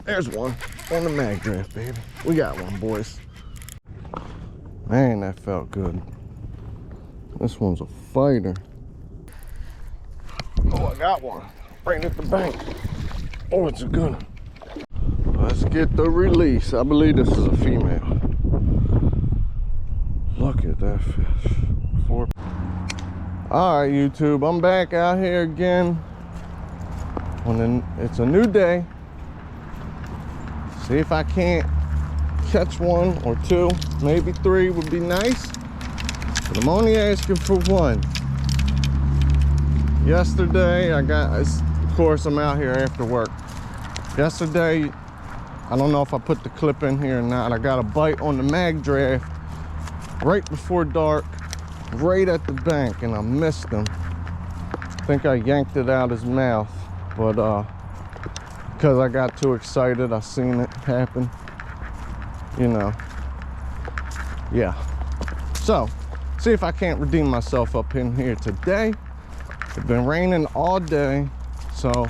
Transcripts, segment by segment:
There's one on the mag draft, baby. We got one, boys. Man, that felt good. This one's a fighter. Oh, I got one right at the bank. Oh, it's a good one. Let's get the release. I believe this is a female. Look at that fish. All right, YouTube, I'm back out here again. It's a new day. See if I can't catch one or two, maybe three would be nice. But I'm only asking for one. Yesterday, of course, I'm out here after work. Yesterday, I don't know if I put the clip in here or not. I got a bite on the mag draft right before dark, right at the bank, and I missed him. I think I yanked it out his mouth, but because I got too excited, I seen it happen. You know, yeah. So, see if I can't redeem myself up in here today. It's been raining all day, so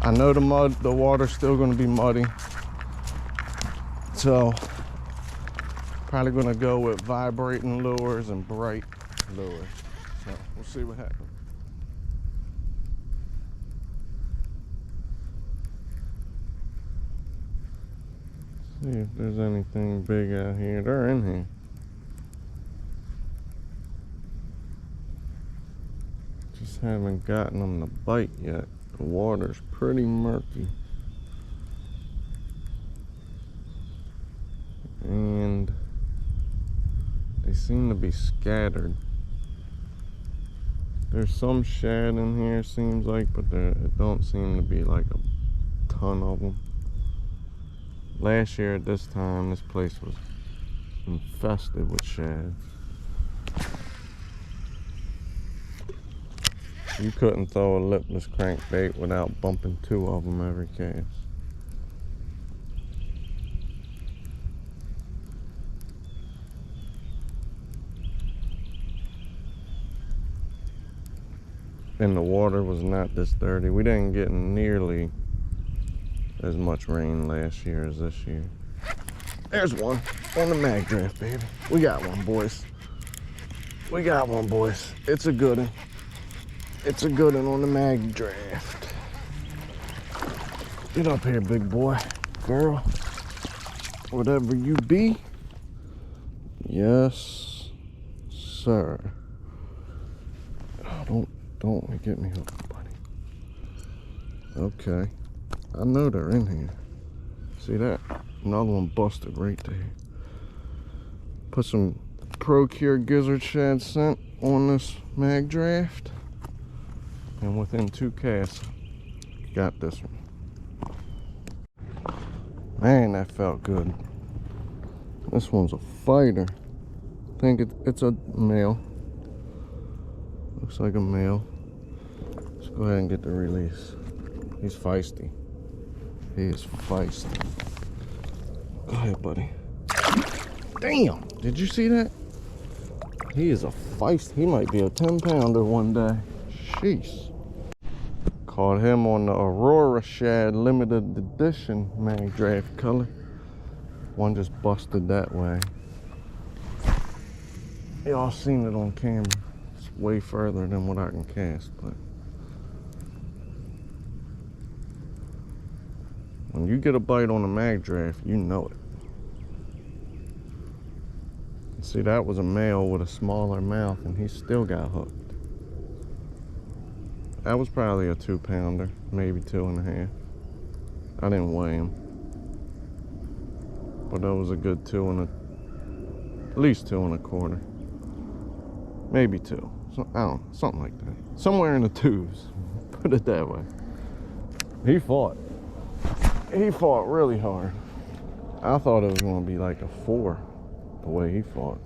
I know the water's still gonna be muddy. So, probably gonna go with vibrating lures and bright lures. So, we'll see what happens. See if there's anything big out here. They're in here. Just haven't gotten them to bite yet. The water's pretty murky. And they seem to be scattered. There's some shad in here, seems like, but it don't seem to be like a ton of them. Last year at this time, this place was infested with shad. You couldn't throw a lipless crankbait without bumping two of them every cast. And the water was not this dirty. We didn't get nearly as much rain last year as this year. There's one on the mag draft, baby. We got one, boys. We got one, boys. It's a good one. It's a good one on the mag draft. Get up here, big boy, girl, whatever you be. Yes, sir. Oh, don't get me hooked, buddy. Okay. I know they're in here. See that? Another one busted right there. Put some Pro-Cure Gizzard Shad scent on this mag draft. And within 2 casts, got this one. Man, that felt good. This one's a fighter. I think it's a male. Looks like a male. Let's go ahead and get the release. He's feisty. He is feisty. Go ahead, buddy. Damn! Did you see that? He is a feist. He might be a 10-pounder one day. Sheesh. Caught him on the Aurora Shad limited edition mag draft color. One just busted that way. Y'all seen it on camera. It's way further than what I can cast, but when you get a bite on a mag draft, you know it. See, that was a male with a smaller mouth, and he still got hooked. That was probably a 2-pounder, maybe 2.5. I didn't weigh him, but that was a good at least 2 1/4, maybe 2. So I don't know, something like that. Somewhere in the 2s. Put it that way. He fought really hard. I thought it was going to be like a 4 the way he fought.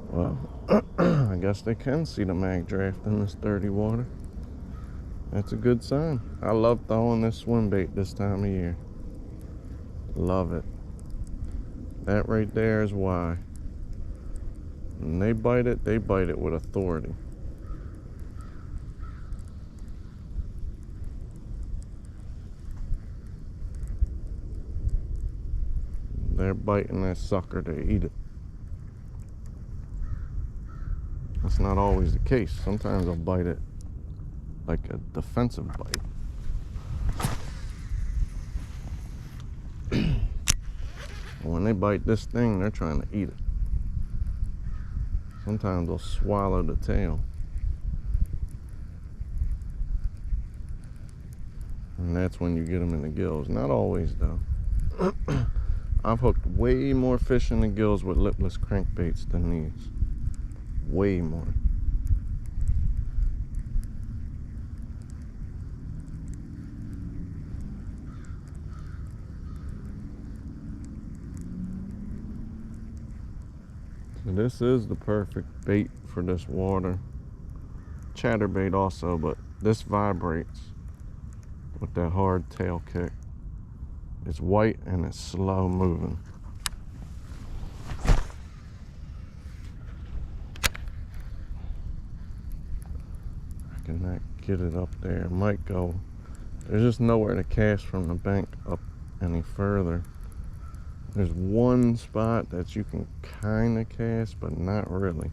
Well, I guess they can see the mag draft in this dirty water. That's a good sign. I love throwing this swim bait this time of year. Love it. That right there is why. When they bite it with authority. they're biting that sucker, they eat it. That's not always the case. Sometimes they'll bite it like a defensive bite. When they bite this thing, they're trying to eat it. Sometimes they'll swallow the tail. And that's when you get them in the gills. Not always, though. I've hooked way more fish in the gills with lipless crankbaits than these. Way more. So this is the perfect bait for this water. Chatterbait also, but this vibrates with that hard tail kick. It's white and it's slow moving. I cannot get it up there. It might go. There's just nowhere to cast from the bank up any further. There's one spot that you can kind of cast, but not really.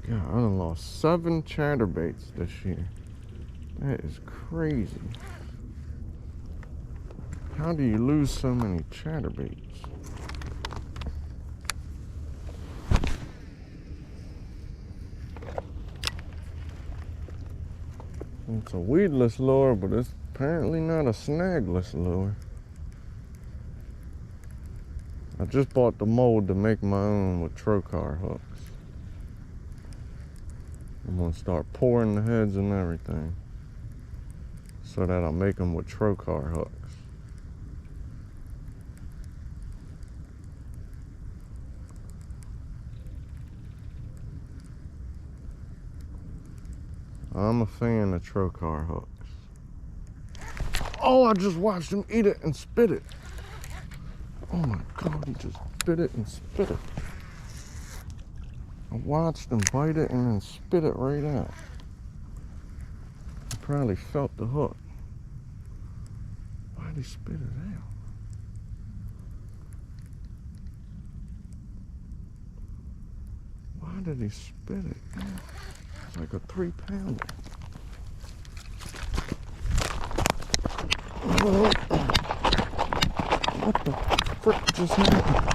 God, I done lost 7 chatterbaits this year. That is crazy. How do you lose so many chatterbaits? It's a weedless lure, but it's apparently not a snagless lure. I just bought the mold to make my own with trocar hooks. I'm gonna start pouring the heads and everything so that I'll make them with trocar hooks. I'm a fan of trocar hooks. Oh, I just watched him eat it and spit it. Oh my God, he just bit it and spit it. I watched him bite it and then spit it right out. He probably felt the hook. Why'd he spit it out? Why did he spit it out? It's like a 3-pounder. What the frick just happened?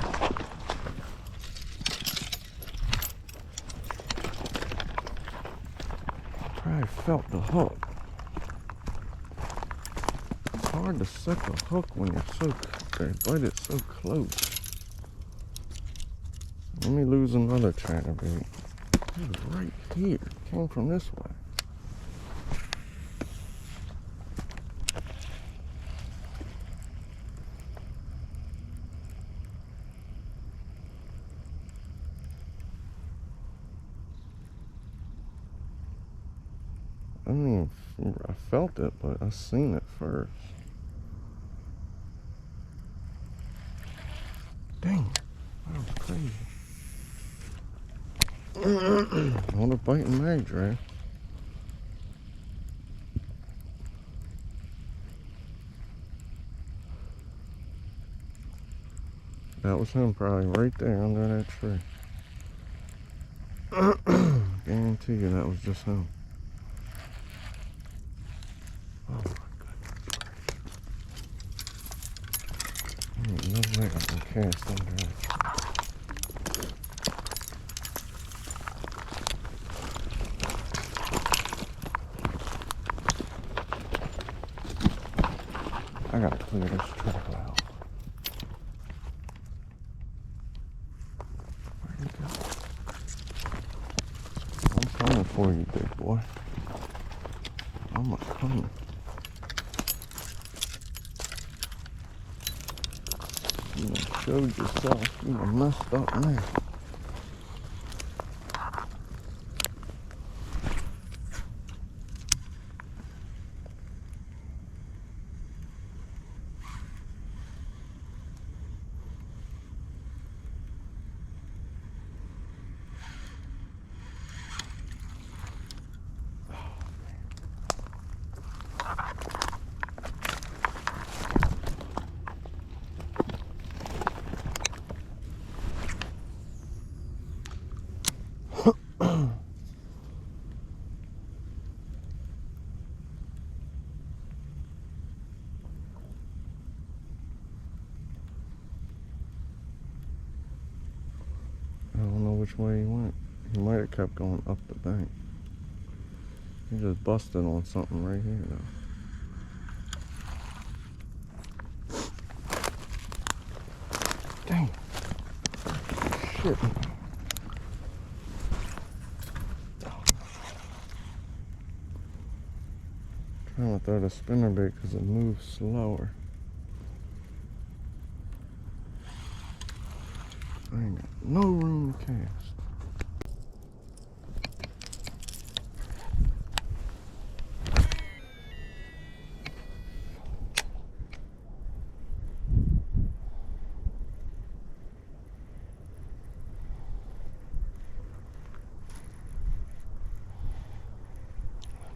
Probably felt the hook. It's hard to set the hook when they bite it so close. Let me lose another chatterbait. It was right here. It came from this way. I mean, I felt it, but I seen it first. Dang, that was crazy. Another biting mag draft. That was him probably right there under that tree. Guarantee you that was just him. Oh my goodness. No way I can cast under that. I gotta clear this track out. Where'd he go? I'm coming for you, big boy. I'm coming. You done showed yourself. You done messed up now. I don't know which way he went. He might have kept going up the bank. He just busted on something right here though. Dang. Shit. Trying to throw the spinnerbait because it moves slower. I ain't got no room to cast.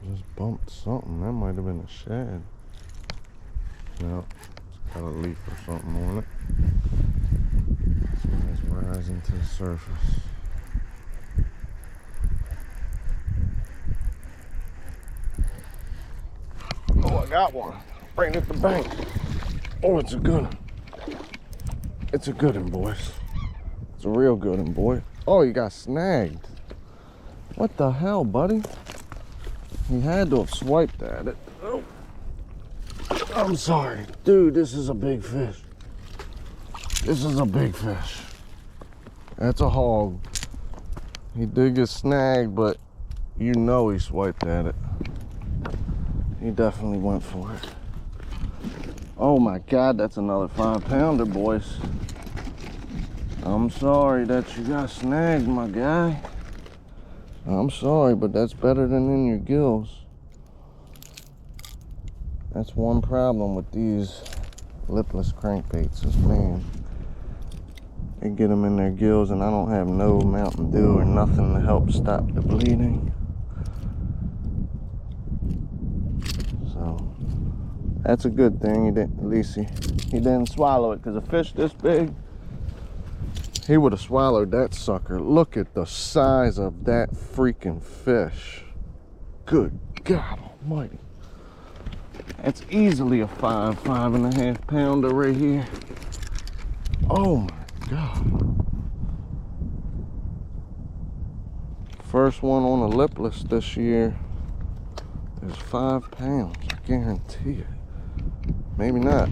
Just bumped something. That might have been a shad. No, it's got a leaf or something on it. It's rising to the surface. Oh, I got one. Right at the bank. Oh, it's a good one. It's a good one, boys. It's a real good one, boy. Oh, you got snagged. What the hell, buddy? He had to have swiped at it. Oh. I'm sorry. Dude, this is a big fish. This is a big fish. That's a hog. He did get snagged, but you know he swiped at it. He definitely went for it. Oh my God, that's another 5-pounder, boys. I'm sorry that you got snagged, my guy. I'm sorry, but that's better than in your gills. That's one problem with these lipless crankbaits is, man, they get them in their gills and I don't have no Mountain Dew or nothing to help stop the bleeding. So that's a good thing. He didn't, at least he didn't swallow it, because a fish this big, he would have swallowed that sucker. Look at the size of that freaking fish. Good God almighty. That's easily a 5.5 pounder right here. Oh my God. First one on the lipless this year is 5 pounds, I guarantee it. Maybe not.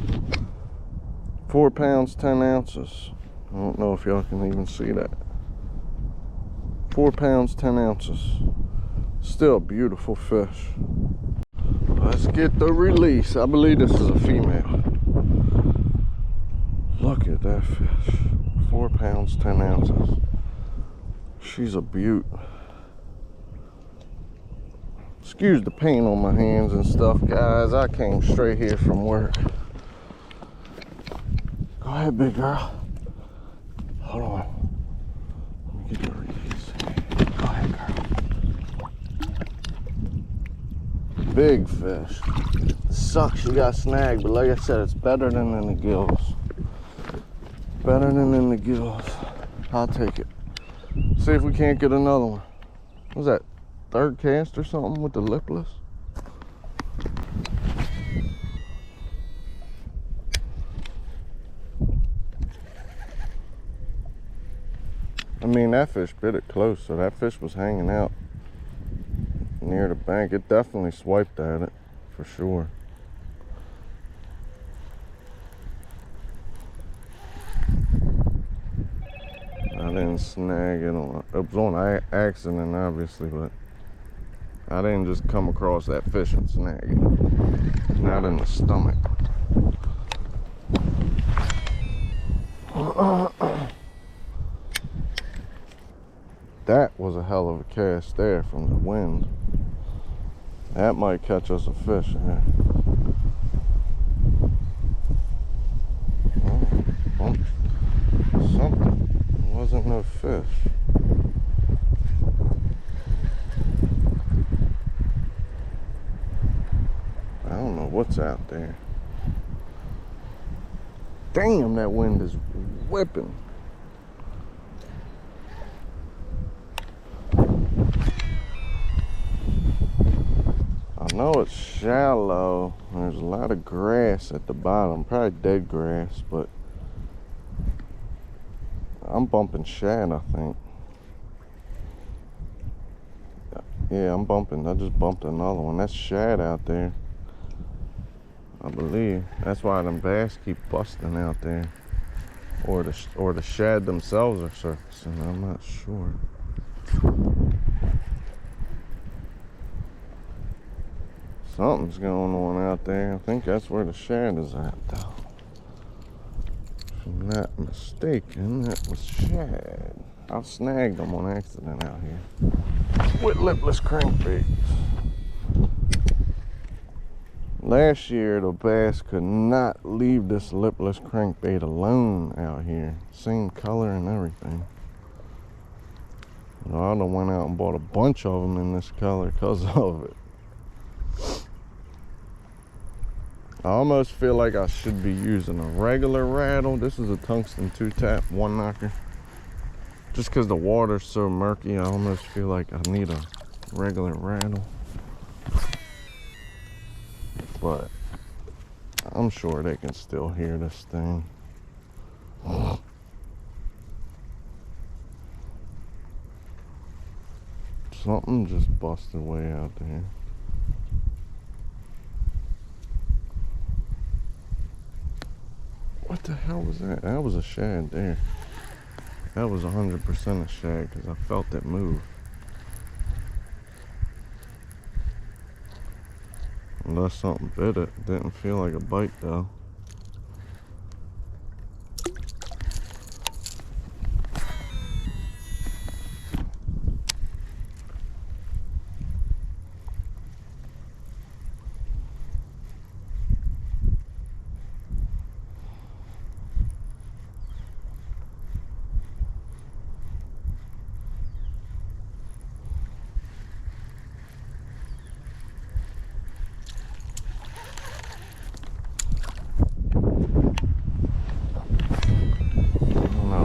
4 pounds, 10 ounces. I don't know if y'all can even see that. 4 pounds, 10 ounces. Still a beautiful fish. Let's get the release. I believe this is a female. Look at that fish. 4 pounds, 10 ounces. She's a beaut. Excuse the pain on my hands and stuff, guys. I came straight here from work. Go ahead, big girl. Hold on. Let me get the release. Go ahead, girl. Big fish. Sucks you got snagged, but like I said, it's better than in the gills. Better than in the gills. I'll take it. See if we can't get another one. What's that? Third cast or something with the lipless? I mean, that fish bit it close, so that fish was hanging out near the bank. It definitely swiped at it, for sure. I didn't snag it on, it was on accident, obviously, but I didn't just come across that fish and snag it. Not in the stomach. That was a hell of a cast there from the wind. That might catch us a fish here. Oh, something. It wasn't no fish. I don't know what's out there. Damn, that wind is whipping. know it's shallow. There's a lot of grass at the bottom, probably dead grass, but I'm bumping shad, I think. Yeah, I'm bumping. I just bumped another one. That's shad out there, I believe. That's why them bass keep busting out there. Or the shad themselves are surfacing. I'm not sure. Something's going on out there. I think that's where the shad is at, though. If I'm not mistaken, that was shad. I snagged them on accident out here with lipless crankbaits. Last year, the bass could not leave this lipless crankbait alone out here. Same color and everything. I done went out and bought a bunch of them in this color because of it. I almost feel like I should be using a regular rattle. This is a tungsten 2-tap 1-knocker. Just because the water's so murky, I almost feel like I need a regular rattle. But I'm sure they can still hear this thing. Something just busted way out there. What the hell was that? That was a shad there. That was 100% a shad because I felt it move. Unless something bit it. Didn't feel like a bite though.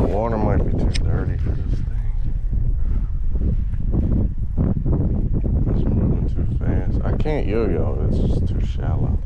Water might be too dirty for this thing. It's moving too fast. I can't yo-yo, it's just too shallow.